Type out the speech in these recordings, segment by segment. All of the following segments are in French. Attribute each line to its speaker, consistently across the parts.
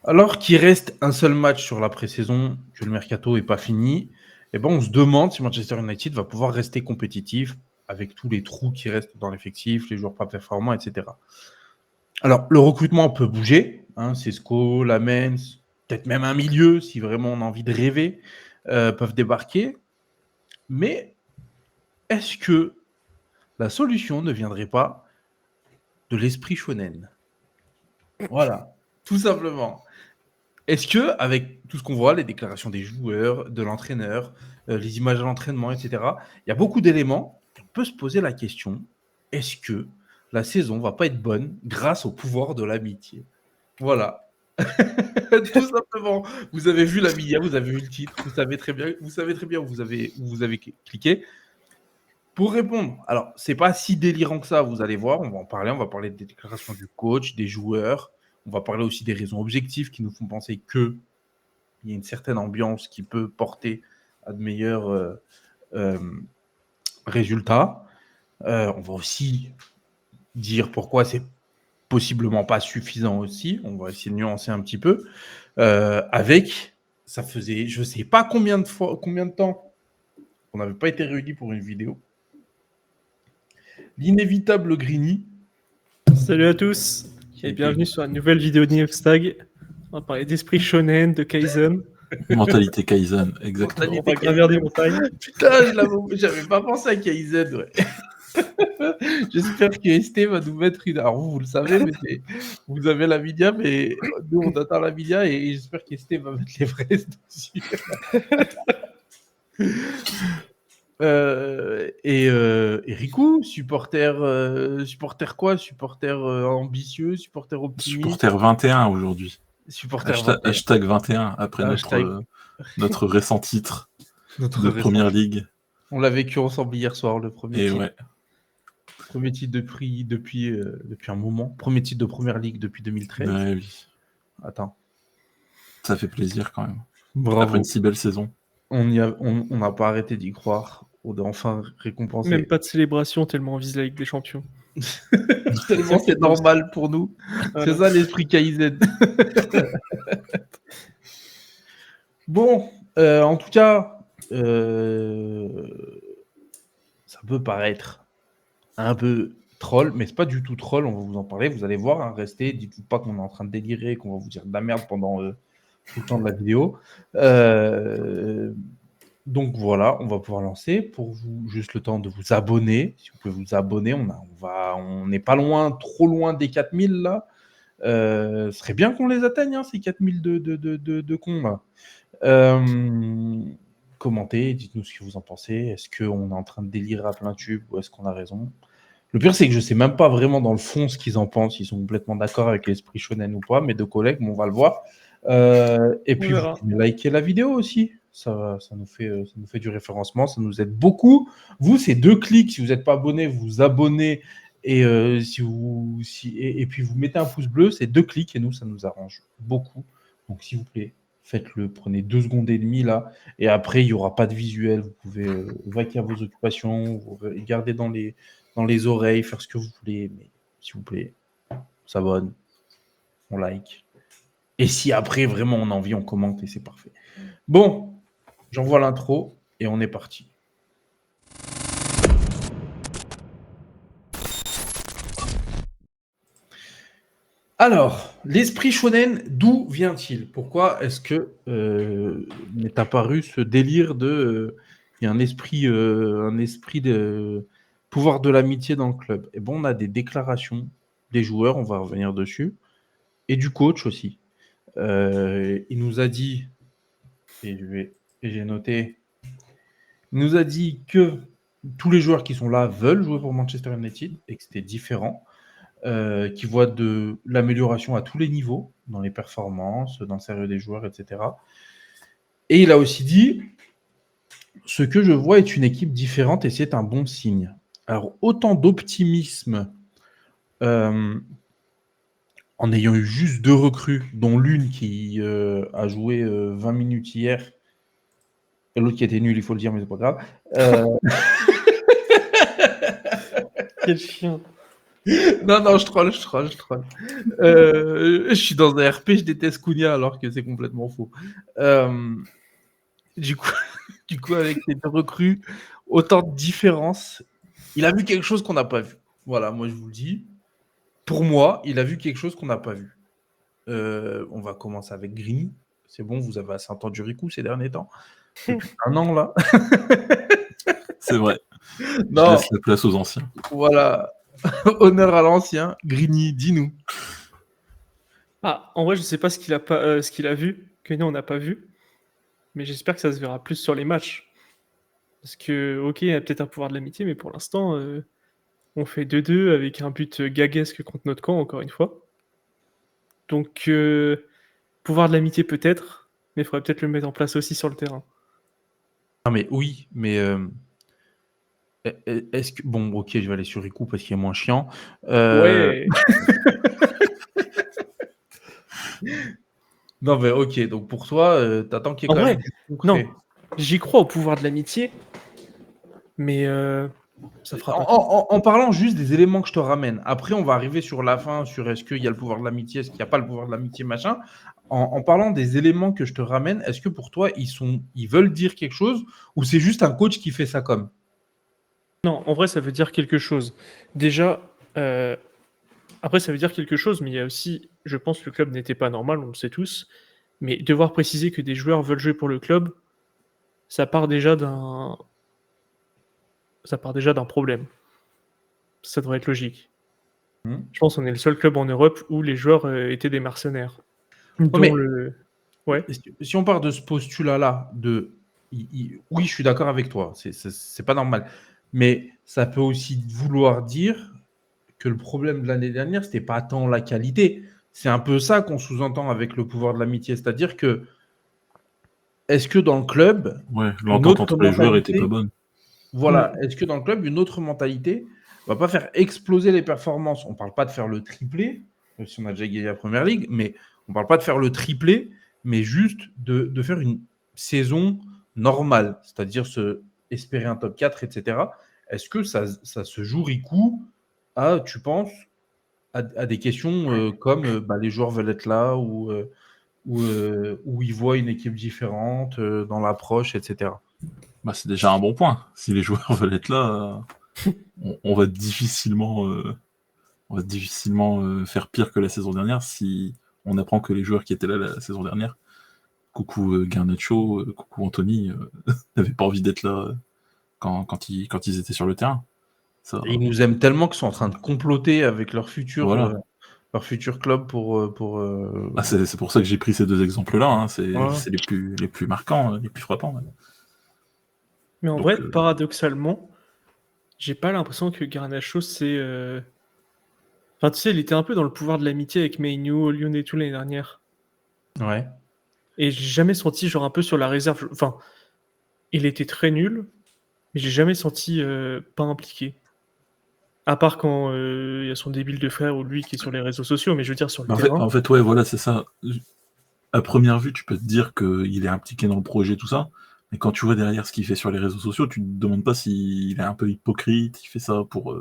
Speaker 1: Alors qu'il reste un seul match sur la pré-saison, que le mercato n'est pas fini, eh ben on se demande si Manchester United va pouvoir rester compétitif avec tous les trous qui restent dans l'effectif, les joueurs pas performants, etc. Alors, le recrutement peut bouger. Sesco, Lamens, peut-être même un milieu, si vraiment on a envie de rêver, peuvent débarquer. Mais est-ce que la solution ne viendrait pas de l'esprit shonen? Voilà, tout simplement. Est-ce que, avec tout ce qu'on voit, les déclarations des joueurs, de l'entraîneur, les images de l'entraînement, etc., il y a beaucoup d'éléments, on peut se poser la question, est-ce que la saison va pas être bonne grâce au pouvoir de l'amitié? Voilà. Tout simplement. Vous avez vu la media, vous avez vu le titre, vous savez très bien où vous avez cliqué. Pour répondre, alors c'est pas si délirant que ça, vous allez voir, on va parler des déclarations du coach, des joueurs, on va parler aussi des raisons objectives qui nous font penser que il y a une certaine ambiance qui peut porter à de meilleurs résultats. On va aussi dire pourquoi c'est possiblement pas suffisant aussi. On va essayer de nuancer un petit peu. Ça faisait je sais pas combien de temps on n'avait pas été réunis pour une vidéo. L'inévitable Grigny.
Speaker 2: Salut à tous et bienvenue sur une nouvelle vidéo d'Inefstag. On va parler d'esprit shonen, de Kaizen.
Speaker 3: Mentalité Kaizen, exactement.
Speaker 2: On va gravir des montagnes.
Speaker 1: Putain, j'avais pas pensé à Kaizen, ouais. J'espère que ST va nous mettre une. Alors, vous le savez, mais vous avez la media, mais nous, on attend la media et j'espère qu'ST va mettre les vrais dessus. Et Riku, supporter quoi? Supporter ambitieux, supporter optimiste.
Speaker 3: Supporter 21 aujourd'hui.
Speaker 1: Supporter
Speaker 3: hashtag 21 après notre récent titre de Première Ligue.
Speaker 1: On l'a vécu ensemble hier soir, le premier titre.
Speaker 3: Ouais.
Speaker 1: Premier titre depuis un moment. Premier titre de Première Ligue depuis 2013.
Speaker 3: Ouais, oui.
Speaker 1: Attends.
Speaker 3: Ça fait plaisir quand même.
Speaker 1: Bravo.
Speaker 3: Après une si belle saison.
Speaker 1: On n'a pas arrêté d'y croire. On a enfin récompensé.
Speaker 2: Même pas de célébration tellement on vise la Ligue des Champions.
Speaker 1: Tellement c'est normal pour nous. Voilà. C'est ça l'esprit Kaizen. Bon, en tout cas, ça peut paraître un peu troll, mais c'est pas du tout troll, on va vous en parler, vous allez voir, restez, dites-vous pas qu'on est en train de délirer, qu'on va vous dire de la merde pendant tout le temps de la vidéo. Donc voilà, on va pouvoir lancer. Pour vous, juste le temps de vous abonner. Si vous pouvez vous abonner, on n'est pas loin, trop loin des 4000 là. Ce serait bien qu'on les atteigne, ces 4000 de cons là. Commentez, dites-nous ce que vous en pensez. Est-ce qu'on est en train de délirer à plein tube ou est-ce qu'on a raison? Le pire, c'est que je ne sais même pas vraiment dans le fond ce qu'ils en pensent. Ils sont complètement d'accord avec l'esprit shonen ou pas. Mes deux collègues, on va le voir. Et puis, vous likez la vidéo aussi. Ça nous fait du référencement. Ça nous aide beaucoup. Vous, c'est 2 clics. Si vous n'êtes pas abonné, vous vous abonnez. Et, et puis, vous mettez un pouce bleu. C'est 2 clics. Et nous, ça nous arrange beaucoup. Donc, s'il vous plaît, faites-le. Prenez 2 secondes et demie là. Et après, il n'y aura pas de visuel. Vous pouvez vaquer à vos occupations. Vous regardez dans les oreilles, faire ce que vous voulez, mais s'il vous plaît, on s'abonne, on like. Et si après, vraiment, on a envie, on commente et c'est parfait. Bon, j'envoie l'intro et on est parti. Alors, l'esprit shonen, d'où vient-il? Pourquoi est-ce que m'est apparu ce délire de... Il y a un esprit de pouvoir de l'amitié dans le club? Et bon, on a des déclarations des joueurs, on va revenir dessus, et du coach aussi. Il nous a dit, et j'ai noté, il nous a dit que tous les joueurs qui sont là veulent jouer pour Manchester United et que c'était différent. Qui voit de l'amélioration à tous les niveaux, dans les performances, dans le sérieux des joueurs, etc. Et il a aussi dit « Ce que je vois est une équipe différente et c'est un bon signe. » Alors, autant d'optimisme en ayant eu juste 2 recrues, dont l'une qui a joué 20 minutes hier, et l'autre qui était nulle, il faut le dire, mais c'est pas grave.
Speaker 2: Quel chien.
Speaker 1: Non, je troll. Je suis dans un RP, je déteste Cunha alors que c'est complètement faux. Du coup, avec les deux recrues, autant de différences. Il a vu quelque chose qu'on n'a pas vu. Voilà, moi je vous le dis. Pour moi, il a vu quelque chose qu'on n'a pas vu. On va commencer avec Green. C'est bon, vous avez assez entendu Riku ces derniers temps. Depuis un an, là.
Speaker 3: C'est vrai.
Speaker 1: Non.
Speaker 3: Je laisse la place aux anciens.
Speaker 1: Voilà. Honneur à l'ancien. Greeny, dis-nous.
Speaker 2: En vrai, je sais pas ce qu'il a vu, que nous, on n'a pas vu. Mais j'espère que ça se verra plus sur les matchs. Parce que, ok, il y a peut-être un pouvoir de l'amitié, mais pour l'instant, on fait 2-2 avec un but gaguesque contre notre camp, encore une fois. Donc, pouvoir de l'amitié peut-être, mais il faudrait peut-être le mettre en place aussi sur le terrain.
Speaker 1: Non, mais oui, mais est-ce que... Bon, ok, je vais aller sur Riku parce qu'il est moins chiant.
Speaker 2: Ouais.
Speaker 1: Non, mais ok, donc pour toi, t'attends qu'il y ait quand même du concret.
Speaker 2: Non, j'y crois au pouvoir de l'amitié, mais ça fera pas.
Speaker 1: En parlant juste des éléments que je te ramène, après on va arriver sur la fin, sur est-ce qu'il y a le pouvoir de l'amitié, est-ce qu'il n'y a pas le pouvoir de l'amitié, machin. En parlant des éléments que je te ramène, est-ce que pour toi, ils veulent dire quelque chose ou c'est juste un coach qui fait ça comme?
Speaker 2: Non, en vrai, ça veut dire quelque chose. Déjà, après, ça veut dire quelque chose, mais il y a aussi, je pense, que le club n'était pas normal, on le sait tous, mais devoir préciser que des joueurs veulent jouer pour le club, ça part déjà d'un problème. Ça devrait être logique. Je pense qu'on est le seul club en Europe où les joueurs étaient des mercenaires.
Speaker 1: mais
Speaker 2: Ouais.
Speaker 1: si on part de ce postulat-là, oui, je suis d'accord avec toi, c'est pas normal. Mais ça peut aussi vouloir dire que le problème de l'année dernière, c'était pas tant la qualité. C'est un peu ça qu'on sous-entend avec le pouvoir de l'amitié. C'est-à-dire que, est-ce que dans le club,
Speaker 3: ouais, l'entente entre les joueurs était pas bonne.
Speaker 1: Voilà, est-ce que dans le club, une autre mentalité va pas faire exploser les performances? On parle pas de faire le triplé, même si on a déjà gagné la Première Ligue, mais on parle pas de faire le triplé, mais juste de faire une saison normale, c'est-à-dire espérer un top 4, etc. Est-ce que ça se joue Riku à, tu penses, à des questions comme les joueurs veulent être là ou où ils voient une équipe différente dans l'approche, etc.
Speaker 3: C'est déjà un bon point. Si les joueurs veulent être là, on va difficilement faire pire que la saison dernière si on apprend que les joueurs qui étaient là la saison dernière, coucou Garnacho, coucou Anthony, n'avaient pas envie d'être là quand ils étaient sur le terrain. Ça,
Speaker 1: ils nous aiment tellement qu'ils sont en train de comploter avec leur futur,
Speaker 3: voilà.
Speaker 1: leur futur club pour.
Speaker 3: C'est pour ça que j'ai pris ces deux exemples-là. Hein. C'est
Speaker 1: Ouais.
Speaker 3: les plus marquants, les plus frappants. Ouais.
Speaker 2: Mais en vrai, paradoxalement, j'ai pas l'impression que Garnacho, c'est. Enfin, tu sais, il était un peu dans le pouvoir de l'amitié avec Mainu, Lyon et tout l'année dernière.
Speaker 1: Ouais.
Speaker 2: Et j'ai jamais senti, genre, un peu sur la réserve. Enfin, il était très nul, mais j'ai jamais senti pas impliqué. À part quand il y a son débile de frère ou lui qui est sur les réseaux sociaux, mais je veux dire sur le terrain.
Speaker 3: En fait, ouais, voilà, c'est ça. À première vue, tu peux te dire qu'il est impliqué dans le projet, tout ça. Mais quand tu vois derrière ce qu'il fait sur les réseaux sociaux, tu te demandes pas s'il est un peu hypocrite, il fait ça pour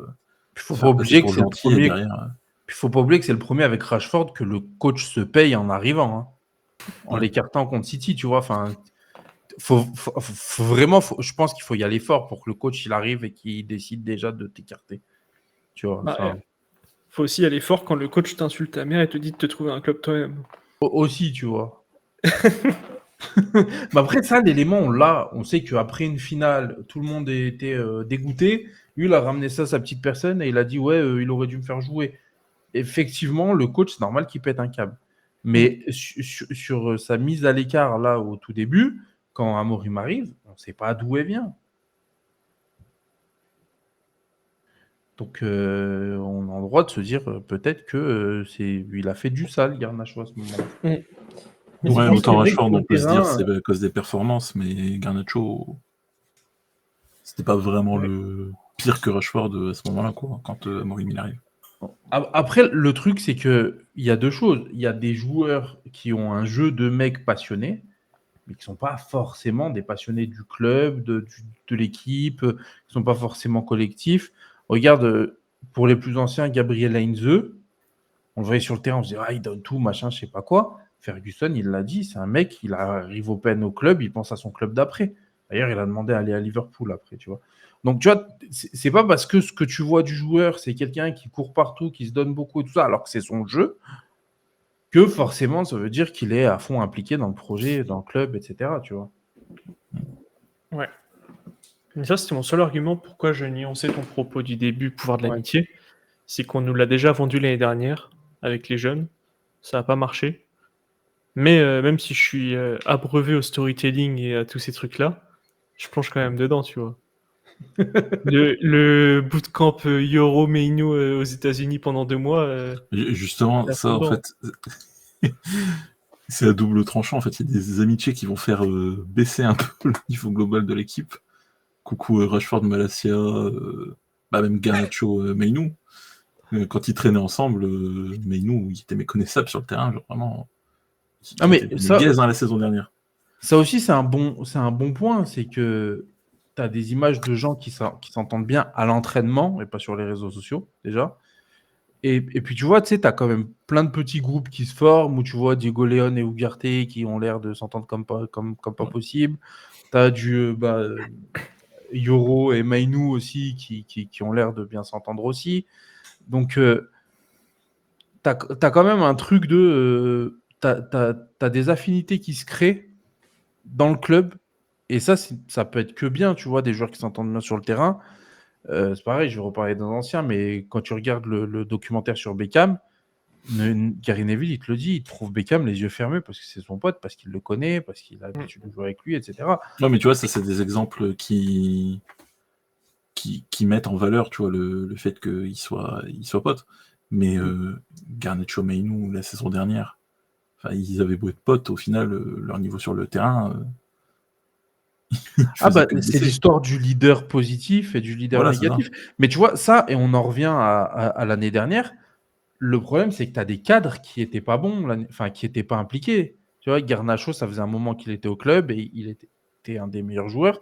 Speaker 1: faut
Speaker 3: se
Speaker 1: pas
Speaker 3: faire passer
Speaker 1: oublier
Speaker 3: pour
Speaker 1: que c'est le
Speaker 3: gentil et
Speaker 1: premier.
Speaker 3: derrière.
Speaker 1: Il faut pas oublier que c'est le premier avec Rashford que le coach se paye en arrivant, hein, en l'écartant contre City, tu vois. Enfin, faut vraiment, je pense qu'il faut y aller fort pour que le coach il arrive et qu'il décide déjà de t'écarter. Tu vois.
Speaker 2: Faut aussi aller fort quand le coach t'insulte ta mère et te dit de te trouver un club toi-même.
Speaker 1: Aussi, tu vois. Mais après ça, l'élément, on l'a. On sait qu'après une finale, tout le monde était dégoûté. Lui, il a ramené ça à sa petite personne et il a dit ouais, il aurait dû me faire jouer. Effectivement, le coach, c'est normal qu'il pète un câble. Mais sur sa mise à l'écart là au tout début, quand Amorim arrive, on ne sait pas d'où elle vient. Donc, on a le droit de se dire peut-être que il a fait du sale, Garnacho, à ce moment-là.
Speaker 3: Ouais, autant Rashford, on peut se dire c'est à cause des performances, mais Garnacho, c'était pas vraiment le pire que Rashford à ce moment-là, quoi, quand Amorim il arrive.
Speaker 1: Après, le truc, c'est qu'il y a deux choses. Il y a des joueurs qui ont un jeu de mecs passionnés, mais qui ne sont pas forcément des passionnés du club, de l'équipe, qui ne sont pas forcément collectifs. Regarde, pour les plus anciens, Gabriel Heinze, on le voyait sur le terrain, on se disait, il donne tout, machin, je sais pas quoi. Ferguson, il l'a dit, c'est un mec, il arrive au peine au club, il pense à son club d'après. D'ailleurs, il a demandé à aller à Liverpool après, tu vois. Donc, tu vois, c'est pas parce que ce que tu vois du joueur, c'est quelqu'un qui court partout, qui se donne beaucoup et tout ça, alors que c'est son jeu, que forcément, ça veut dire qu'il est à fond impliqué dans le projet, dans le club, etc., tu vois.
Speaker 2: Ouais. Mais ça, c'était mon seul argument pourquoi je nuançais ton propos du début, pouvoir de
Speaker 1: Ouais.
Speaker 2: l'amitié. C'est qu'on nous l'a déjà vendu l'année dernière avec les jeunes. Ça n'a pas marché. Mais même si je suis abreuvé au storytelling et à tous ces trucs-là, je plonge quand même dedans, tu vois. Le bootcamp Yoro Meinu aux États-Unis pendant 2 mois,
Speaker 3: Justement,
Speaker 2: à
Speaker 3: ça,
Speaker 2: fond
Speaker 3: en
Speaker 2: dedans.
Speaker 3: fait, c'est à double tranchant. En fait, il y a des amitiés qui vont faire baisser un peu le niveau global de l'équipe. Coucou Rashford, Malacia, même Garnacho, Mainu. Quand ils traînaient ensemble, Mainu, il était méconnaissable sur le terrain, genre vraiment.
Speaker 1: Ah,
Speaker 3: Il était
Speaker 1: mais
Speaker 3: devenu
Speaker 1: ça,
Speaker 3: gaze la saison dernière.
Speaker 1: ça aussi, c'est un bon point. C'est que tu as des images de gens qui s'entendent bien à l'entraînement et pas sur les réseaux sociaux, déjà. Et puis, tu vois, tu sais, tu as quand même plein de petits groupes qui se forment où tu vois Diego Leon et Ugarte qui ont l'air de s'entendre comme pas
Speaker 3: Ouais.
Speaker 1: possible. Tu as Yoro et Mainu aussi qui ont l'air de bien s'entendre aussi. Donc, tu as quand même un truc de. T'as des affinités qui se créent dans le club. Et ça, ça peut être que bien, tu vois, des joueurs qui s'entendent bien sur le terrain. C'est pareil, je vais reparler d'un ancien, mais quand tu regardes le documentaire sur Beckham, Gary Neville, il te le dit, il trouve Beckham les yeux fermés parce que c'est son pote, parce qu'il le connaît, parce qu'il a l'habitude de jouer avec lui, etc.
Speaker 3: Non, mais tu vois, ça, c'est des exemples qui mettent en valeur, tu vois, le fait qu'ils soient potes. Mais Garnacho, Mainu, la saison dernière, ils avaient beau être potes, au final, leur niveau sur le terrain, ils faisaient que
Speaker 1: C'est
Speaker 3: baisser.
Speaker 1: l'histoire du leader positif et du leader
Speaker 3: Voilà, c'est ça.
Speaker 1: négatif. Mais tu vois, ça, et on en revient à l'année dernière, le problème, c'est que tu as des cadres qui n'étaient pas bons, enfin, qui n'étaient pas impliqués. Tu vois, Garnacho, ça faisait un moment qu'il était au club et il était un des meilleurs joueurs.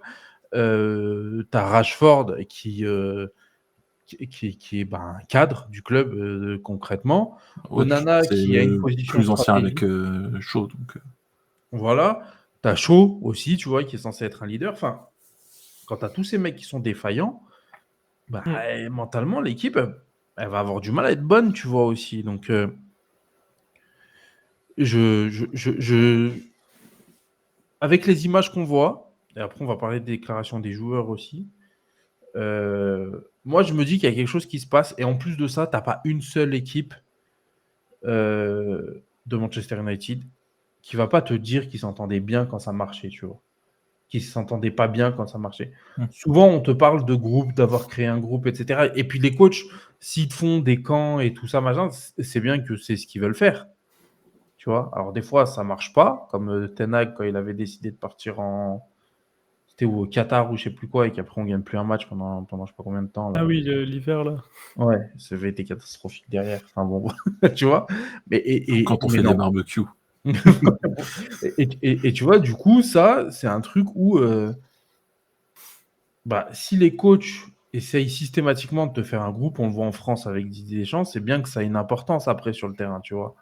Speaker 1: Tu as Rashford qui est un cadre du club concrètement.
Speaker 3: Ouais,
Speaker 1: Onana
Speaker 3: c'est
Speaker 1: qui a une
Speaker 3: le
Speaker 1: position
Speaker 3: plus ancien avec
Speaker 1: stratégique.
Speaker 3: Shaw, donc.
Speaker 1: Voilà. Tu as Shaw aussi, tu vois, qui est censé être un leader. Enfin, quand tu as tous ces mecs qui sont défaillants, mentalement, l'équipe, elle va avoir du mal à être bonne, tu vois, aussi. Donc, avec les images qu'on voit, et après on va parler des déclarations des joueurs aussi, moi je me dis qu'il y a quelque chose qui se passe, et en plus de ça, tu n'as pas une seule équipe de Manchester United qui va pas te dire qu'ils s'entendaient bien quand ça marchait, tu vois. Qui ne s'entendaient pas bien quand ça marchait. Souvent, on te parle de groupe, d'avoir créé un groupe, etc. Et puis les coachs, s'ils te font des camps et tout ça, machin, c'est bien que c'est ce qu'ils veulent faire. Tu vois. Alors des fois, ça marche pas, comme Ten Hag quand il avait décidé de partir c'était au Qatar ou je sais plus quoi, et qu'après on gagne plus un match pendant je sais pas combien de temps. Là.
Speaker 2: Ah oui, l'hiver là.
Speaker 1: Ouais, ça avait été catastrophique derrière. Enfin bon, tu vois.
Speaker 3: Quand on
Speaker 1: Mais
Speaker 3: fait des
Speaker 1: non.
Speaker 3: barbecues.
Speaker 1: Et tu vois, du coup, ça, c'est un truc où si les coachs essayent systématiquement de te faire un groupe, on le voit en France avec Didier Deschamps, c'est bien que ça ait une importance après sur le terrain, tu vois.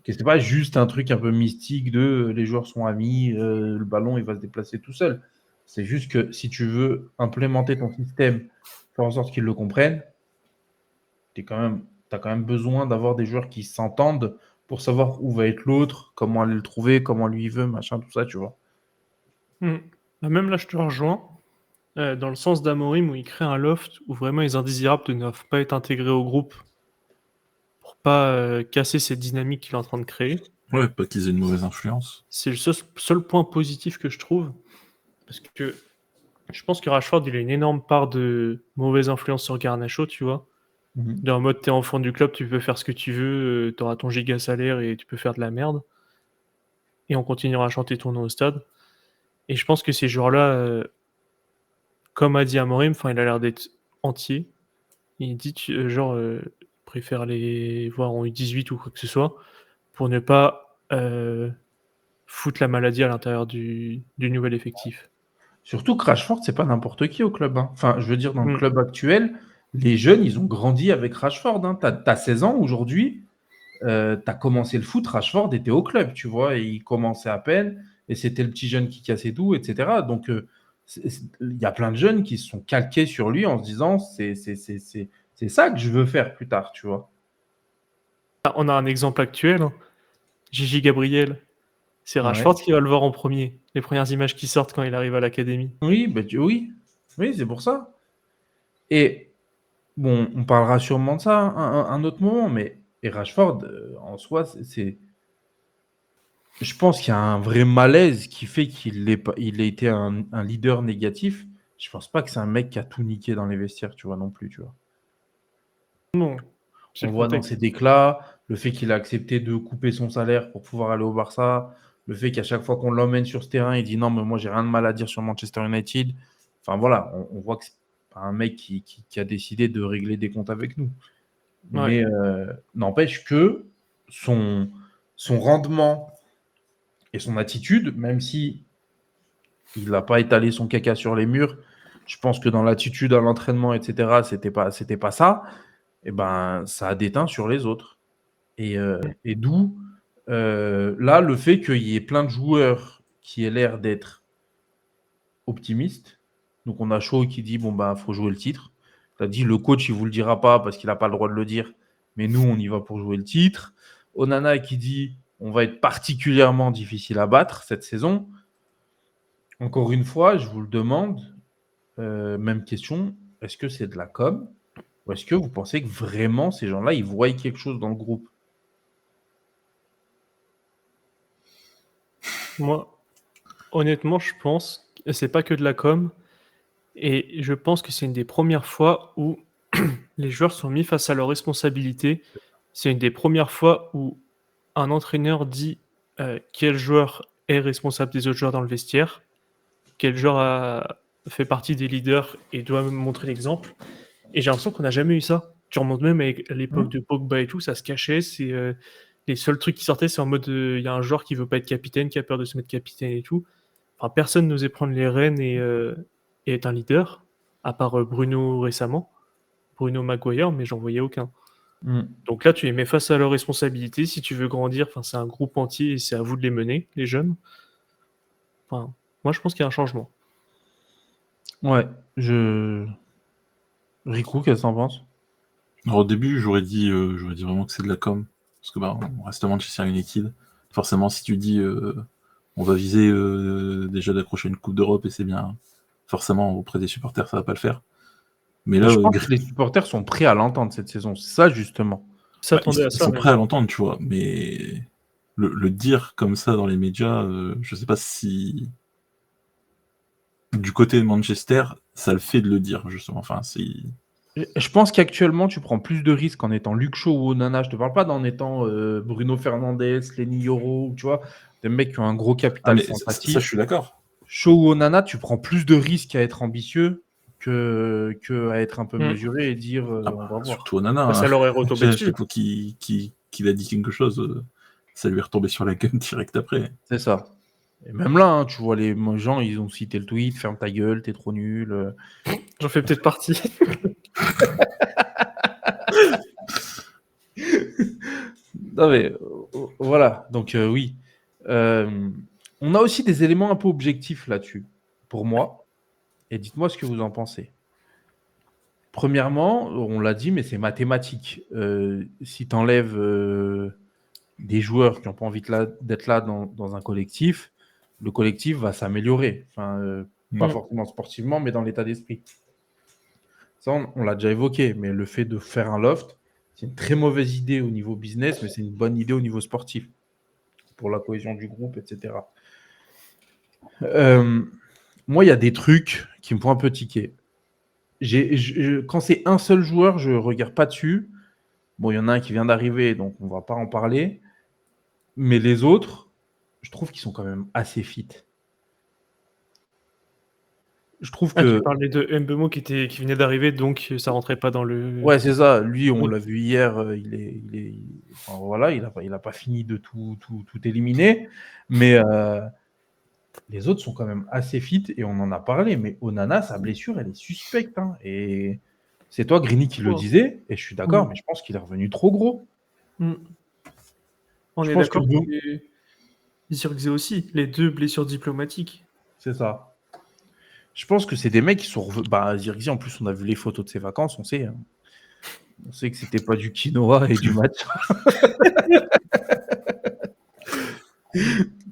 Speaker 1: Que c'est pas juste un truc un peu mystique de les joueurs sont amis, le ballon il va se déplacer tout seul. C'est juste que si tu veux implémenter ton système, faire en sorte qu'ils le comprennent, tu as quand même besoin d'avoir des joueurs qui s'entendent pour savoir où va être l'autre, comment aller le trouver, comment lui il veut, machin, tout ça, tu vois.
Speaker 2: Même là, je te rejoins. Dans le sens d'Amorim où il crée un loft où vraiment les indésirables ne doivent pas être intégrés au groupe pour pas casser cette dynamique qu'il est en train de créer.
Speaker 3: Ouais, pas qu'ils aient une mauvaise influence.
Speaker 2: C'est le seul point positif que je trouve. Parce que je pense que Rashford, il a une énorme part de mauvaise influence sur Garnacho, tu vois. En mode, t'es enfant du club, tu peux faire ce que tu veux, t'auras ton giga salaire et tu peux faire de la merde. Et on continuera à chanter ton nom au stade. Et je pense que ces joueurs-là, comme a dit Amorim, il a l'air d'être entier. Il dit, préfère les voir en U18 ou quoi que ce soit, pour ne pas foutre la maladie à l'intérieur du nouvel effectif.
Speaker 1: Surtout que Rashford, c'est pas n'importe qui au club. Hein. Enfin, je veux dire, dans le club actuel, les jeunes, ils ont grandi avec Rashford. Hein. Tu as 16 ans aujourd'hui, tu as commencé le foot, Rashford était au club, tu vois, et il commençait à peine, et c'était le petit jeune qui cassait tout, etc. Donc, il y a plein de jeunes qui se sont calqués sur lui en se disant c'est ça que je veux faire plus tard, tu vois.
Speaker 2: On a un exemple actuel, hein. Gigi Gabriel. C'est
Speaker 1: Ouais.
Speaker 2: Rashford qui va le voir en premier. Les premières images qui sortent quand il arrive à l'académie.
Speaker 1: Oui, oui, c'est pour ça. Et bon, on parlera sûrement de ça un autre moment, mais et Rashford, en soi, je pense qu'il y a un vrai malaise qui fait il a été un leader négatif. Je pense pas que c'est un mec qui a tout niqué dans les vestiaires, tu vois, non plus, tu vois.
Speaker 2: Non, c'est
Speaker 1: On
Speaker 2: le
Speaker 1: voit dans
Speaker 2: contexte.
Speaker 1: ses déclats le fait qu'il a accepté de couper son salaire pour pouvoir aller au Barça, le fait qu'à chaque fois qu'on l'emmène sur ce terrain, il dit non, mais moi j'ai rien de mal à dire sur Manchester United. Enfin voilà, on voit que c'est pas un mec qui a décidé de régler des comptes avec nous.
Speaker 2: Ouais.
Speaker 1: Mais n'empêche que son rendement et son attitude, même si il n'a pas étalé son caca sur les murs, je pense que dans l'attitude à l'entraînement, etc., c'était pas ça. Et ben, ça a déteint sur les autres. Et d'où là le fait qu'il y ait plein de joueurs qui aient l'air d'être optimistes. Donc on a Shaw qui dit bon bah faut jouer le titre. Tu as dit le coach il vous le dira pas parce qu'il n'a pas le droit de le dire, mais nous on y va pour jouer le titre. Onana qui dit on va être particulièrement difficile à battre cette saison. Encore une fois, je vous le demande, même question, est-ce que c'est de la com ou est-ce que vous pensez que vraiment ces gens-là ils voient quelque chose dans le groupe?
Speaker 2: Moi, honnêtement, je pense que c'est pas que de la com. Et je pense que c'est une des premières fois où les joueurs sont mis face à leurs responsabilités. C'est une des premières fois où un entraîneur dit quel joueur est responsable des autres joueurs dans le vestiaire, quel joueur fait partie des leaders et doit montrer l'exemple. Et j'ai l'impression qu'on n'a jamais eu ça. Tu remontes même à l'époque de Pogba et tout, ça se cachait. C'est les seuls trucs qui sortaient, c'est en mode il y a un joueur qui veut pas être capitaine, qui a peur de se mettre capitaine et tout. Enfin, personne n'osait prendre les rênes et être un leader, à part Bruno récemment, Bruno Maguire, mais j'en voyais aucun.
Speaker 1: Mm.
Speaker 2: Donc là, tu les mets face à leurs responsabilités. Si tu veux grandir, enfin, c'est un groupe entier et c'est à vous de les mener, les jeunes. Enfin, moi, je pense qu'il y a un changement.
Speaker 1: Ouais, Rico, qu'est-ce que t'en penses?
Speaker 3: Alors, au début, j'aurais dit vraiment que c'est de la com. Parce que bah, on reste Manchester United. Forcément, si tu dis on va viser déjà d'accrocher une Coupe d'Europe et c'est bien, forcément, auprès des supporters, ça va pas le faire. Mais là,
Speaker 1: Je pense que les supporters sont prêts à l'entendre cette saison. C'est ça, justement.
Speaker 3: ils
Speaker 2: S'attendait à ça,
Speaker 3: sont
Speaker 2: mais
Speaker 3: prêts à l'entendre, tu vois. Mais le dire comme ça dans les médias, je sais pas si du côté de Manchester, ça le fait de le dire, justement. Enfin, c'est.
Speaker 1: Je pense qu'actuellement, tu prends plus de risques en étant Luke Shaw ou Onana. Je te parle pas d'en étant Bruno Fernandes, Lenny Yoro, tu vois, des mecs qui ont un gros
Speaker 3: Ah,
Speaker 1: capital
Speaker 3: mais ça, je
Speaker 1: sympathie.
Speaker 3: suis d'accord.
Speaker 1: Shaw ou Onana, tu prends plus de risques à être ambitieux que à être un peu mesuré et dire
Speaker 3: Ah
Speaker 1: on va
Speaker 3: bah,
Speaker 1: voir.
Speaker 3: surtout Onana.
Speaker 2: ça
Speaker 3: Hein.
Speaker 2: leur est retombé
Speaker 3: À
Speaker 2: dessus.
Speaker 3: chaque fois qu'il a dit quelque chose, ça lui est retombé sur la gueule direct après.
Speaker 1: C'est ça. Et même là, hein, tu vois, les gens, ils ont cité le tweet, ferme ta gueule, t'es trop nul.
Speaker 2: J'en fais peut-être partie.
Speaker 1: Non mais voilà, donc oui. On a aussi des éléments un peu objectifs là-dessus, pour moi, et dites-moi ce que vous en pensez. Premièrement, on l'a dit, mais c'est mathématique. Si tu enlèves des joueurs qui n'ont pas envie d'être là dans un collectif, le collectif va s'améliorer. Enfin, pas forcément sportivement, mais dans l'état d'esprit. Ça, on l'a déjà évoqué, mais le fait de faire un loft, c'est une très mauvaise idée au niveau business, mais c'est une bonne idée au niveau sportif, pour la cohésion du groupe, etc. Moi, il y a des trucs qui me font un peu tiquer. Quand c'est un seul joueur, je ne regarde pas dessus. Bon, il y en a un qui vient d'arriver, donc on ne va pas en parler. Mais les autres, je trouve qu'ils sont quand même assez fit. Je trouve
Speaker 2: Ah, tu
Speaker 1: que...
Speaker 2: parlais de Mbemo qui venait d'arriver, donc ça rentrait pas dans le.
Speaker 1: Ouais, c'est ça. Lui, on
Speaker 2: Oui.
Speaker 1: l'a vu hier, enfin, voilà, il n'a pas fini de tout éliminer. Mais les autres sont quand même assez fit et on en a parlé. Mais Onana, sa blessure, elle est suspecte. Hein, et C'est toi, Grigny, qui le disais, et je suis d'accord, mais je pense qu'il est revenu trop gros.
Speaker 2: On
Speaker 1: Je
Speaker 2: est
Speaker 1: pense que
Speaker 2: d'accord
Speaker 1: vous-
Speaker 2: que Zirkzee aussi, les 2 blessures diplomatiques.
Speaker 1: C'est ça. Je pense que c'est des mecs qui sont revenus. Bah, Zirkzee, en plus, on a vu les photos de ses vacances, on sait. Hein. On sait que c'était pas du quinoa et du match.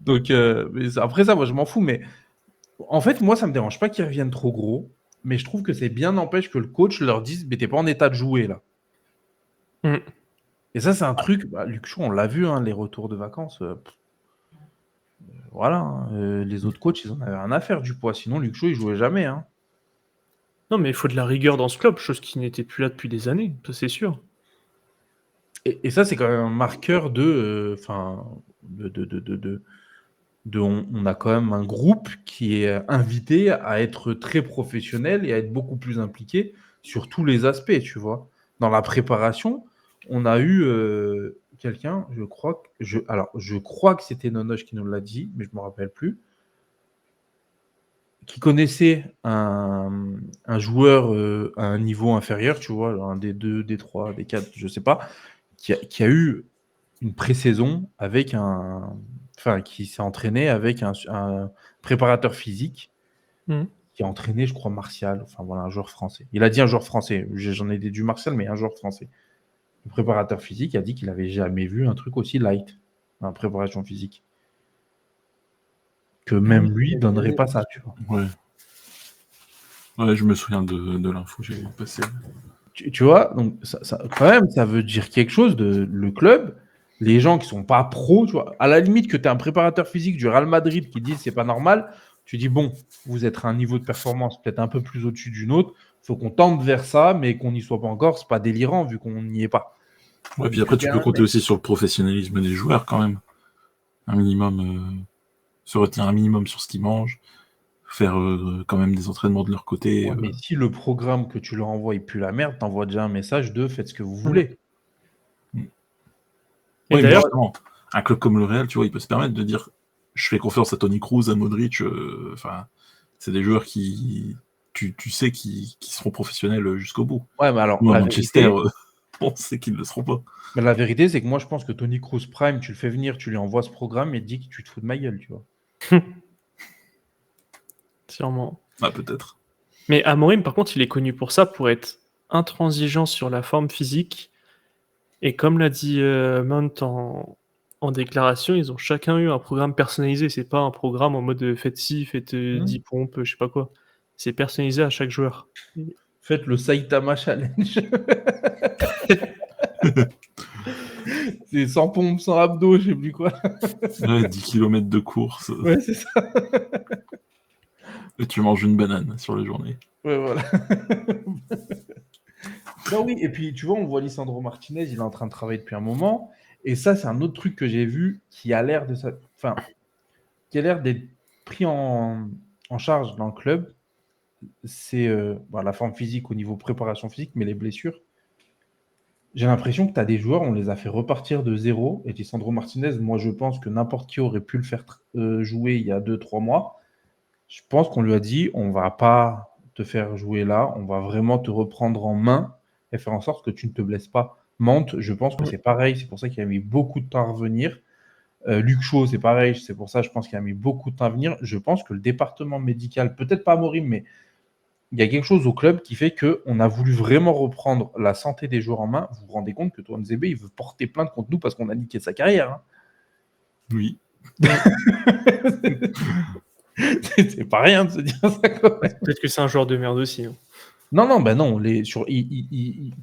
Speaker 1: Donc, après ça, moi, je m'en fous. Mais en fait, moi, ça me dérange pas qu'ils reviennent trop gros. Mais je trouve que c'est bien n'empêche que le coach leur dise mais t'es pas en état de jouer là.
Speaker 2: Mm.
Speaker 1: Et ça, c'est un truc. Bah, Luc Shaw, on l'a vu, hein, les retours de vacances. Voilà. Hein, les autres coachs, ils en avaient rien à faire du poids. Sinon, Luc Shaw, il jouait jamais. Hein.
Speaker 2: Non, mais il faut de la rigueur dans ce club, chose qui n'était plus là depuis des années, ça c'est sûr.
Speaker 1: Et ça, c'est quand même un marqueur on a quand même un groupe qui est invité à être très professionnel et à être beaucoup plus impliqué sur tous les aspects, tu vois. Dans la préparation, on a eu quelqu'un, je crois que c'était Nonoche qui nous l'a dit, mais je ne me rappelle plus, qui connaissait un joueur à un niveau inférieur, tu vois, un des 2, des 3, des 4, je ne sais pas, qui a eu une pré-saison avec qui s'est entraîné avec un préparateur physique qui a entraîné, je crois, Martial, enfin voilà, un joueur français. Il a dit un joueur français, j'en ai déduit Martial, mais un joueur français. Le préparateur physique a dit qu'il n'avait jamais vu un truc aussi light, en préparation physique. Que même lui ne donnerait pas ça, tu vois.
Speaker 3: Ouais, je me souviens de l'info, j'ai passé.
Speaker 1: Tu vois, donc quand même, ça veut dire quelque chose de le club. Les gens qui sont pas pros, tu vois, à la limite que tu es un préparateur physique du Real Madrid qui dit c'est pas normal, tu dis bon, vous êtes à un niveau de performance peut-être un peu plus au-dessus d'une autre, faut qu'on tente vers ça, mais qu'on n'y soit pas encore, c'est pas délirant vu qu'on n'y est pas.
Speaker 3: Ouais, puis après tu peux compter aussi sur le professionnalisme des joueurs quand même. Un minimum, se retenir un minimum sur ce qu'ils mangent, faire quand même des entraînements de leur côté.
Speaker 1: Ouais, mais si le programme que tu leur envoies il pue la merde, t'envoies déjà un message de faites ce que vous voulez.
Speaker 2: Et
Speaker 3: Oui,
Speaker 2: d'ailleurs,
Speaker 3: un club comme le Real, tu vois, il peut se permettre de dire je fais confiance à Toni Kroos, à Modric, c'est des joueurs qui, tu sais, qui seront professionnels jusqu'au bout.
Speaker 1: Ouais, mais alors,
Speaker 3: Nous, à Manchester, on sait qu'ils ne le seront pas.
Speaker 1: Mais la vérité, c'est que moi, je pense que Toni Kroos Prime, tu le fais venir, tu lui envoies ce programme et dis que tu te fous de ma gueule, tu vois.
Speaker 2: sûrement.
Speaker 3: Ah, peut-être.
Speaker 2: Mais Amorim, par contre, il est connu pour ça, pour être intransigeant sur la forme physique. Et comme l'a dit Mount en déclaration, ils ont chacun eu un programme personnalisé. C'est pas un programme en mode faites ci, faites 10 pompes, je sais pas quoi. C'est personnalisé à chaque joueur.
Speaker 1: Faites le Saitama Challenge. C'est 100 pompes, 100 abdos, je sais plus quoi.
Speaker 3: Ouais, 10 km de course.
Speaker 1: Ouais, c'est ça.
Speaker 3: Et tu manges une banane sur la journée.
Speaker 1: Ouais, voilà. Non, oui, et puis tu vois, on voit Lisandro Martinez, il est en train de travailler depuis un moment. Et ça, c'est un autre truc que j'ai vu qui a l'air de ça. Enfin, qui a l'air d'être pris en charge dans le club. C'est la forme physique au niveau préparation physique, mais les blessures. J'ai l'impression que tu as des joueurs, on les a fait repartir de zéro. Et Lisandro Martinez, moi, je pense que n'importe qui aurait pu le faire jouer il y a 2-3 mois. Je pense qu'on lui a dit, on va pas te faire jouer là, on va vraiment te reprendre en main et faire en sorte que tu ne te blesses pas. Mante, je pense que c'est pareil, c'est pour ça qu'il a mis beaucoup de temps à revenir. Luc Shaw, c'est pareil, c'est pour ça je pense qu'il a mis beaucoup de temps à venir. Je pense que le département médical, peut-être pas Amorim, mais il y a quelque chose au club qui fait qu'on a voulu vraiment reprendre la santé des joueurs en main. Vous vous rendez compte que Toine Zébé, il veut porter plainte contre nous parce qu'on a niqué sa carrière. Hein.
Speaker 3: Oui.
Speaker 1: C'est pas rien de se dire ça quand même.
Speaker 2: Peut-être que c'est un joueur de merde aussi. Hein.
Speaker 1: Non, non.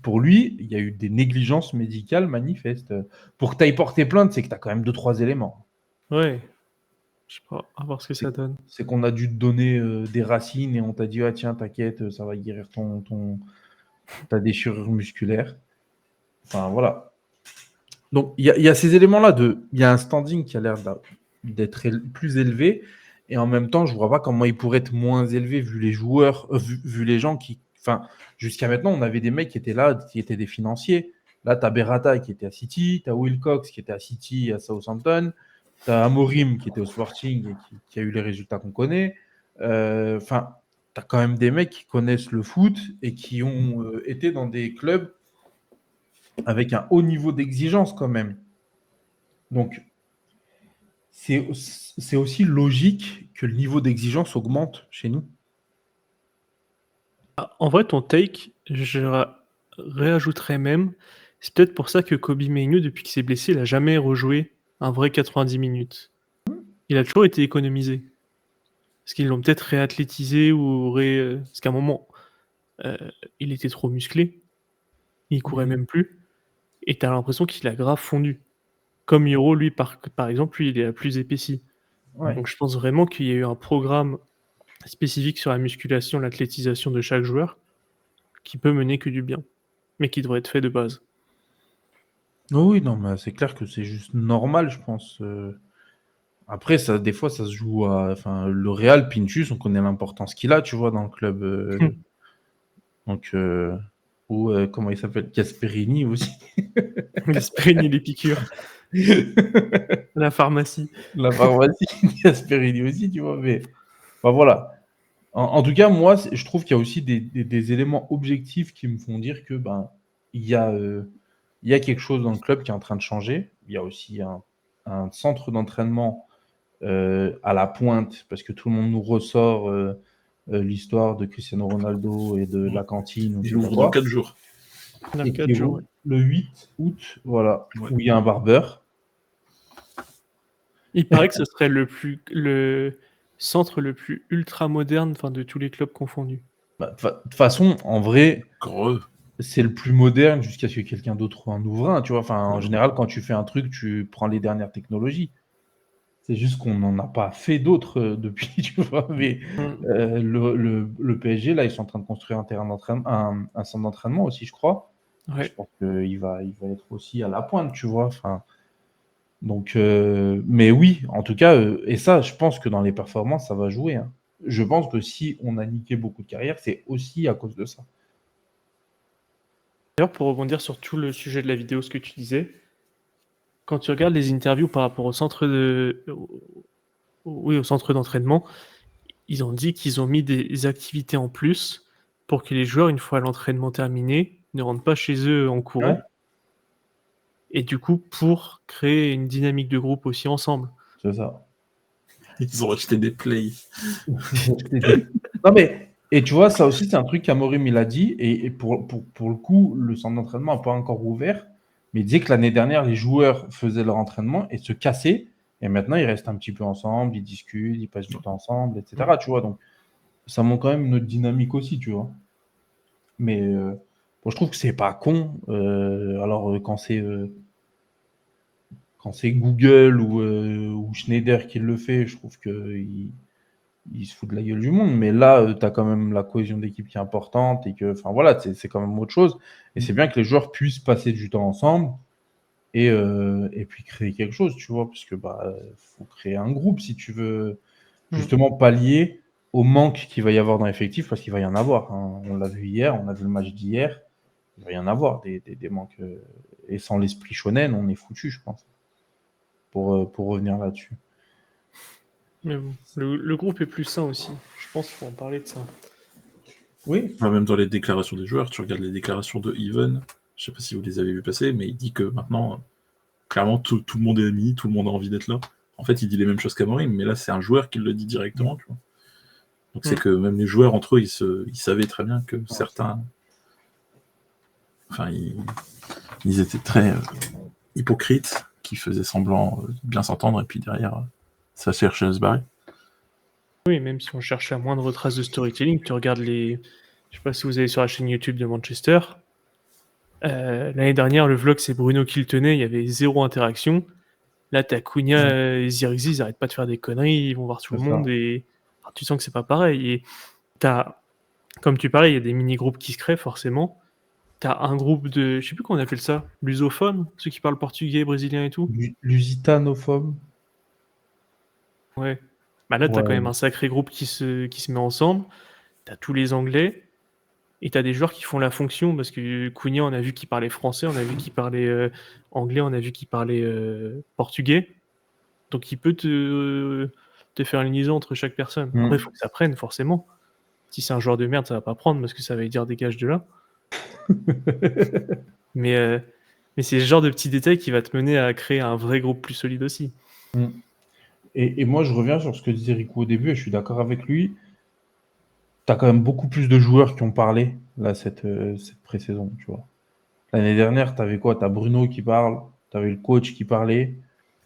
Speaker 1: Pour lui, il y a eu des négligences médicales manifestes. Pour que tu ailles porter plainte, c'est que tu as quand même 2-3 éléments.
Speaker 2: Ouais. Je sais pas, à voir ce que ça donne.
Speaker 1: C'est qu'on a dû te donner des racines et on t'a dit ah tiens, t'inquiète, ça va guérir ta déchirure musculaire. Enfin, voilà. Donc, il y a ces éléments-là. Il y a un standing qui a l'air d'être plus élevé. Et en même temps, je ne vois pas comment il pourrait être moins élevé vu les joueurs, vu les gens qui. Enfin, jusqu'à maintenant, on avait des mecs qui étaient là, qui étaient des financiers. Là, tu as Berrata qui était à City, tu as Wilcox qui était à City, à Southampton, tu as Amorim qui était au Sporting et qui a eu les résultats qu'on connaît. Enfin, tu as quand même des mecs qui connaissent le foot et qui ont été dans des clubs avec un haut niveau d'exigence quand même. Donc, c'est aussi logique que le niveau d'exigence augmente chez nous.
Speaker 2: En vrai, ton take, je réajouterais même, c'est peut-être pour ça que Kobe Mainoo, depuis qu'il s'est blessé, il a jamais rejoué un vrai 90 minutes. Il a toujours été économisé. Parce qu'ils l'ont peut-être réathlétisé parce qu'à un moment, il était trop musclé, il courait même plus, et tu as l'impression qu'il a grave fondu. Comme Yoro, lui, par exemple, lui, il est plus épaissi.
Speaker 1: Ouais.
Speaker 2: Donc je pense vraiment qu'il y a eu un programme spécifique sur la musculation, l'athlétisation de chaque joueur, qui peut mener que du bien, mais qui devrait être fait de base.
Speaker 1: Oui, non, mais c'est clair que c'est juste normal, je pense. Après, des fois, ça se joue à. Enfin, le Real, Pintus, on connaît l'importance qu'il a, tu vois, dans le club. Donc, ou comment il s'appelle? Gasperini aussi.
Speaker 2: Gasperini, les piqûres, la pharmacie.
Speaker 1: La pharmacie, Gasperini aussi, tu vois. Mais voilà. En tout cas, moi, je trouve qu'il y a aussi des éléments objectifs qui me font dire que il y a, il y a quelque chose dans le club qui est en train de changer. Il y a aussi un centre d'entraînement à la pointe, parce que tout le monde nous ressort l'histoire de Cristiano Ronaldo et de la cantine.
Speaker 3: Il ouvre dans 4 jours.
Speaker 2: Dans
Speaker 1: Et
Speaker 2: 4
Speaker 1: qui
Speaker 2: jours,
Speaker 1: roule le 8 août, voilà,
Speaker 3: Ouais.
Speaker 1: où il y a un barbeur.
Speaker 2: Il paraît que ce serait le centre le plus ultra moderne, enfin de tous les clubs confondus.
Speaker 1: De toute façon, en vrai,
Speaker 3: Creux.
Speaker 1: c'est le plus moderne jusqu'à ce que quelqu'un d'autre en ouvre un, tu vois. Enfin, en
Speaker 3: Ouais.
Speaker 1: général, quand tu fais un truc, tu prends les dernières technologies. C'est juste qu'on n'en a pas fait d'autres depuis, tu vois. Mais le PSG, là, ils sont en train de construire un terrain d'entraînement, un centre d'entraînement aussi, je crois.
Speaker 2: Ouais.
Speaker 1: Je pense qu'il va être aussi à la pointe, tu vois. Enfin, donc, mais oui, en tout cas, et ça, je pense que dans les performances, ça va jouer. Hein. Je pense que si on a niqué beaucoup de carrières, c'est aussi à cause de ça.
Speaker 2: D'ailleurs, pour rebondir sur tout le sujet de la vidéo, ce que tu disais, quand tu regardes les interviews par rapport au centre au centre d'entraînement, ils ont dit qu'ils ont mis des activités en plus pour que les joueurs, une fois l'entraînement terminé, ne rentrent pas chez eux en courant.
Speaker 1: Ouais.
Speaker 2: Et du coup, pour créer une dynamique de groupe aussi ensemble.
Speaker 1: C'est ça.
Speaker 3: Ils ont acheté des plays.
Speaker 1: Non, mais, et tu vois, ça aussi, c'est un truc qu'Amorim il a dit. Et pour le coup, le centre d'entraînement n'a pas encore ouvert. Mais il disait que l'année dernière, les joueurs faisaient leur entraînement et se cassaient. Et maintenant, ils restent un petit peu ensemble, ils discutent, ils passent du temps ensemble, etc. Tu vois, donc ça montre quand même une autre dynamique aussi, tu vois. Mais bon, je trouve que c'est pas con. Alors, quand c'est Google ou Schneider qui le fait, je trouve qu'il se fout de la gueule du monde. Mais là, tu as quand même la cohésion d'équipe qui est importante et que, enfin voilà, c'est quand même autre chose. Et c'est bien que les joueurs puissent passer du temps ensemble et puis créer quelque chose, tu vois, parce que faut créer un groupe si tu veux justement pallier au manque qu'il va y avoir dans l'effectif, parce qu'il va y en avoir. Hein. On l'a vu hier, on a vu le match d'hier. Il va y en avoir des manques. Et sans l'esprit shonen, on est foutu, je pense. Pour revenir là-dessus.
Speaker 2: Mais bon, le groupe est plus sain aussi. Je pense qu'il faut en parler de ça.
Speaker 1: Oui.
Speaker 3: Enfin, même dans les déclarations des joueurs, tu regardes les déclarations de Even, je sais pas si vous les avez vu passer, mais il dit que maintenant, clairement, tout le monde est ami, tout le monde a envie d'être là. En fait, il dit les mêmes choses qu'Amorim, mais là, c'est un joueur qui le dit directement, tu vois. Donc c'est que même les joueurs entre eux, ils savaient très bien que certains... Enfin, ils étaient très hypocrites, qui faisaient semblant de bien s'entendre, et puis derrière, ça cherchait à se barrer.
Speaker 2: Oui, même si on cherche la moindre trace de storytelling, tu regardes je sais pas si vous allez sur la chaîne YouTube de Manchester. L'année dernière, le vlog, c'est Bruno qui le tenait, il y avait 0 interaction. Là, t'as Cunha et Zirkzee, ils arrêtent pas de faire des conneries, ils vont voir tout le monde et enfin, tu sens que c'est pas pareil. Et comme tu parlais, il y a des mini-groupes qui se créent forcément. T'as un groupe de, je sais plus comment on appelle ça, lusophones, ceux qui parlent portugais, brésilien et tout.
Speaker 1: Lusitanophobe.
Speaker 2: Ouais. Bah là, t'as quand même un sacré groupe qui se met ensemble. T'as tous les Anglais. Et t'as des joueurs qui font la fonction, parce que Cunha, on a vu qu'il parlait français, on a vu qu'il parlait anglais, on a vu qu'il parlait portugais. Donc il peut te faire une liaison entre chaque personne. Après, il faut que ça prenne, forcément. Si c'est un joueur de merde, ça va pas prendre parce que ça va dire dégage de là. mais c'est le genre de petit détail qui va te mener à créer un vrai groupe plus solide aussi.
Speaker 1: Et moi, je reviens sur ce que disait Rico au début, et je suis d'accord avec lui. Tu as quand même beaucoup plus de joueurs qui ont parlé là, cette pré-saison, tu vois. L'année dernière, tu avais quoi? Tu as Bruno qui parle, tu avais le coach qui parlait,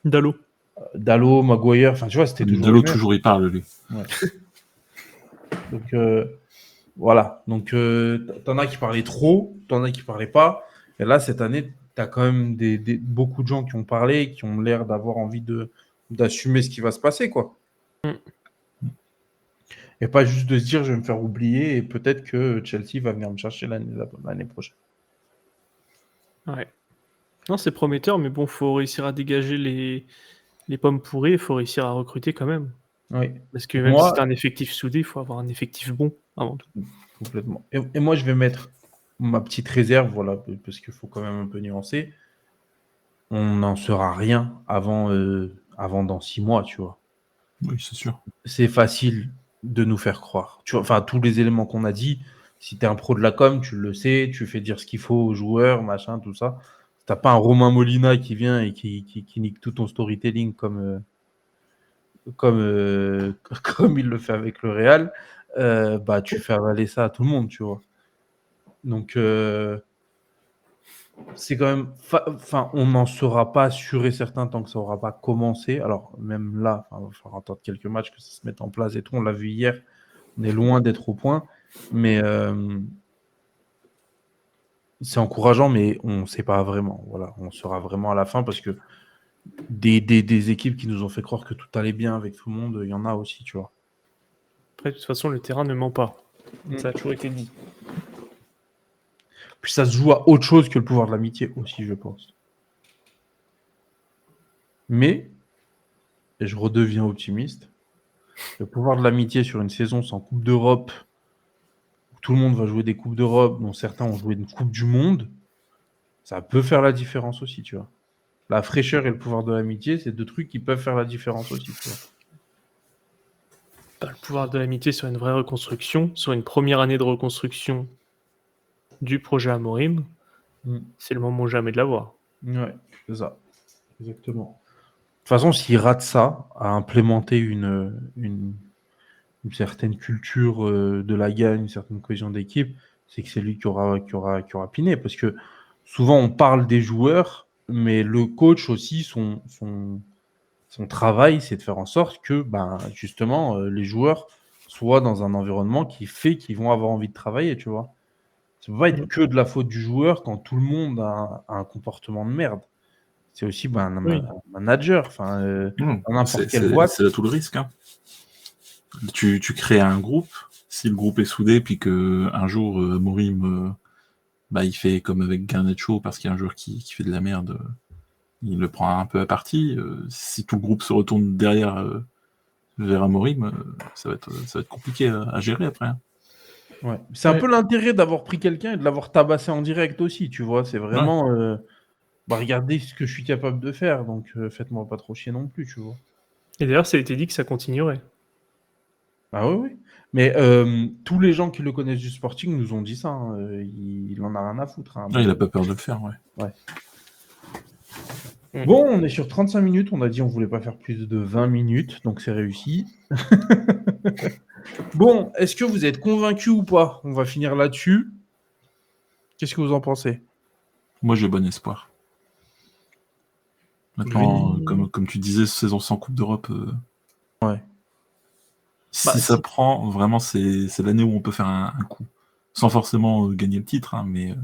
Speaker 2: Dallo.
Speaker 1: Dallo, Maguire, enfin, tu vois, c'était toujours
Speaker 3: Dallo,
Speaker 1: les mêmes.
Speaker 3: toujours, il parle, lui.
Speaker 1: Ouais. Donc, voilà. Donc, t'en as qui parlaient trop, t'en as qui parlaient pas. Et là, cette année, tu as quand même beaucoup de gens qui ont parlé, qui ont l'air d'avoir envie d'assumer ce qui va se passer, quoi. Et pas juste de se dire, je vais me faire oublier et peut-être que Chelsea va venir me chercher l'année prochaine.
Speaker 2: Ouais. Non, c'est prometteur, mais bon, faut réussir à dégager les pommes pourries, il faut réussir à recruter quand même.
Speaker 1: Oui.
Speaker 2: Parce que
Speaker 1: Et
Speaker 2: même
Speaker 1: moi,
Speaker 2: si c'est un effectif soudé, il faut avoir un effectif bon avant tout.
Speaker 1: complètement. Et moi, je vais mettre ma petite réserve, voilà, parce qu'il faut quand même un peu nuancer. On n'en saura rien avant dans 6 mois, tu vois.
Speaker 3: Oui, c'est sûr.
Speaker 1: C'est facile de nous faire croire. Tu vois, enfin, tous les éléments qu'on a dit, si tu es un pro de la com, tu le sais, tu fais dire ce qu'il faut aux joueurs, machin, tout ça. Si t'as pas un Romain Molina qui vient et qui nique tout ton storytelling comme il le fait avec le Real, bah tu fais avaler ça à tout le monde, tu vois. Donc c'est quand même, enfin, on n'en sera pas sûr et certain tant que ça n'aura pas commencé. Alors même là, il va falloir attendre quelques matchs que ça se mette en place et tout. On l'a vu hier, on est loin d'être au point, mais c'est encourageant, mais on ne sait pas vraiment. Voilà, on sera vraiment à la fin parce que des équipes qui nous ont fait croire que tout allait bien avec tout le monde, il y en a aussi, tu vois.
Speaker 2: Après, de toute façon, le terrain ne ment pas. Ça a toujours été dit.
Speaker 1: Puis ça se joue à autre chose que le pouvoir de l'amitié aussi, je pense. Mais, et je redeviens optimiste, le pouvoir de l'amitié sur une saison sans Coupe d'Europe, où tout le monde va jouer des Coupes d'Europe, dont certains ont joué une Coupe du Monde, ça peut faire la différence aussi, tu vois. La fraîcheur et le pouvoir de l'amitié, c'est deux trucs qui peuvent faire la différence aussi, tu vois.
Speaker 2: Le pouvoir de l'amitié sur une vraie reconstruction, sur une première année de reconstruction du projet Amorim, c'est le moment jamais de l'avoir.
Speaker 1: Ouais, c'est ça. Exactement. De toute façon, s'il rate ça, à implémenter une certaine culture de la gagne, une certaine cohésion d'équipe, c'est que c'est lui qui aura piné. Parce que souvent, on parle des joueurs, mais le coach aussi, son travail, c'est de faire en sorte que, justement, les joueurs soient dans un environnement qui fait qu'ils vont avoir envie de travailler, tu vois. Ça ne peut pas être que de la faute du joueur quand tout le monde a un comportement de merde. C'est aussi un manager, dans n'importe quelle boîte.
Speaker 3: C'est là tout le risque. Hein. Tu crées un groupe, si le groupe est soudé, puis qu'un jour, Amorim, il fait comme avec Garnacho, parce qu'il y a un joueur qui fait de la merde, il le prend un peu à partie. Si tout le groupe se retourne derrière vers Amorim, ça va être compliqué à gérer après. Hein.
Speaker 1: Ouais. C'est un peu l'intérêt d'avoir pris quelqu'un et de l'avoir tabassé en direct aussi, tu vois. C'est vraiment, regardez ce que je suis capable de faire, donc faites-moi pas trop chier non plus, tu vois.
Speaker 2: Et d'ailleurs, ça a été dit que ça continuerait.
Speaker 1: Ah oui. Mais tous les gens qui le connaissent du Sporting nous ont dit ça. Hein. Il en a rien à foutre. Hein.
Speaker 3: Il a pas peur de le faire, ouais.
Speaker 1: Bon, on est sur 35 minutes. On a dit on voulait pas faire plus de 20 minutes, donc c'est réussi. Bon, est-ce que vous êtes convaincus ou pas? On va finir là-dessus. Qu'est-ce que vous en pensez?
Speaker 3: Moi, j'ai bon espoir. Maintenant, comme tu disais, saison sans Coupe d'Europe.
Speaker 1: Ouais.
Speaker 3: Si ça prend, vraiment, c'est l'année où on peut faire un coup. Sans forcément gagner le titre, hein, mais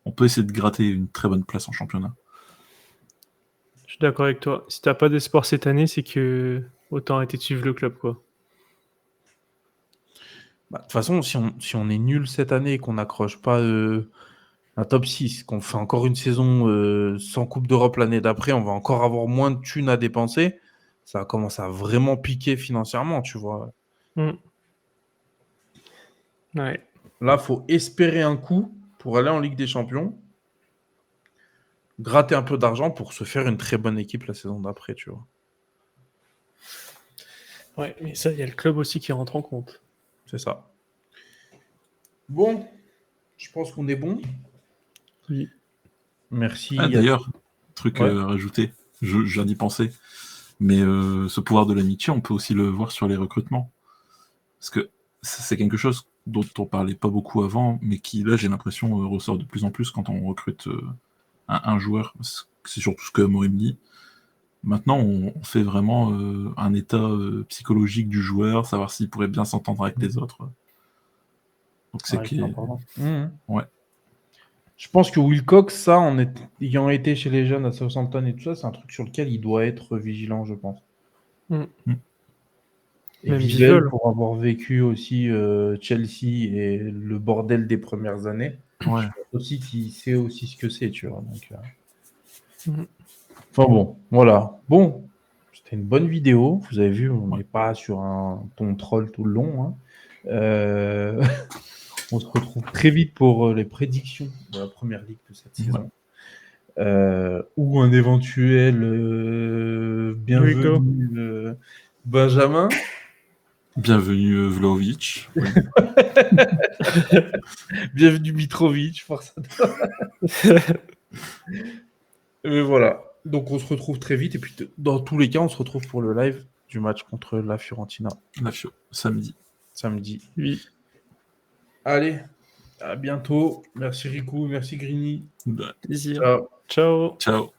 Speaker 3: on peut essayer de gratter une très bonne place en championnat.
Speaker 2: Je suis d'accord avec toi. Si t'as pas d'espoir cette année, c'est que autant arrêter de suivre le club, quoi.
Speaker 1: De toute façon, si on est nul cette année et qu'on n'accroche pas un top 6, qu'on fait encore une saison sans Coupe d'Europe l'année d'après, on va encore avoir moins de thunes à dépenser. Ça va commencer à vraiment piquer financièrement, tu vois.
Speaker 2: Ouais.
Speaker 1: Là, il faut espérer un coup pour aller en Ligue des Champions, gratter un peu d'argent pour se faire une très bonne équipe la saison d'après, tu vois.
Speaker 2: Ouais, mais ça, il y a le club aussi qui rentre en compte.
Speaker 1: C'est ça. Bon, je pense qu'on est bon.
Speaker 2: Oui.
Speaker 1: Merci.
Speaker 3: Ah, d'ailleurs, truc
Speaker 1: Ouais.
Speaker 3: à rajouter, je viens d'y penser. Mais ce pouvoir de l'amitié, on peut aussi le voir sur les recrutements. Parce que c'est quelque chose dont on parlait pas beaucoup avant, mais qui, là, j'ai l'impression, ressort de plus en plus quand on recrute un joueur. C'est surtout ce que Amorim dit. Maintenant, on fait vraiment un état psychologique du joueur, savoir s'il pourrait bien s'entendre avec les autres. Donc c'est
Speaker 1: Ouais, c'est important.
Speaker 3: Ouais.
Speaker 1: Je pense que Wilcox, ça, ayant été chez les jeunes à Southampton et tout ça, c'est un truc sur lequel il doit être vigilant, je pense.
Speaker 2: Mm.
Speaker 1: Et
Speaker 2: Même
Speaker 1: Vivell,
Speaker 2: Vivell.
Speaker 1: pour avoir vécu aussi Chelsea et le bordel des premières années,
Speaker 3: Ouais.
Speaker 1: je pense aussi qu'il sait aussi ce que c'est, tu vois. Donc,
Speaker 2: Mm.
Speaker 1: enfin bon, voilà. Bon, c'était une bonne vidéo. Vous avez vu, on n'est pas sur un ton troll tout le long. Hein. On se retrouve très vite pour les prédictions de la première ligue de cette saison. Ou un éventuel
Speaker 2: Rico.
Speaker 1: bienvenu Benjamin.
Speaker 3: Bienvenue Vlahovic. Oui.
Speaker 1: Bienvenue Mitrovic, force à toi. Mais voilà. Donc on se retrouve très vite. Et puis dans tous les cas, on se retrouve pour le live du match contre la Fiorentina
Speaker 3: La Fio, samedi.
Speaker 1: samedi.
Speaker 2: Oui.
Speaker 1: Allez, à bientôt. Merci Rico, merci Grigny.
Speaker 3: Bah,
Speaker 2: Plaisir.
Speaker 1: Ciao.
Speaker 2: Ciao.
Speaker 3: ciao.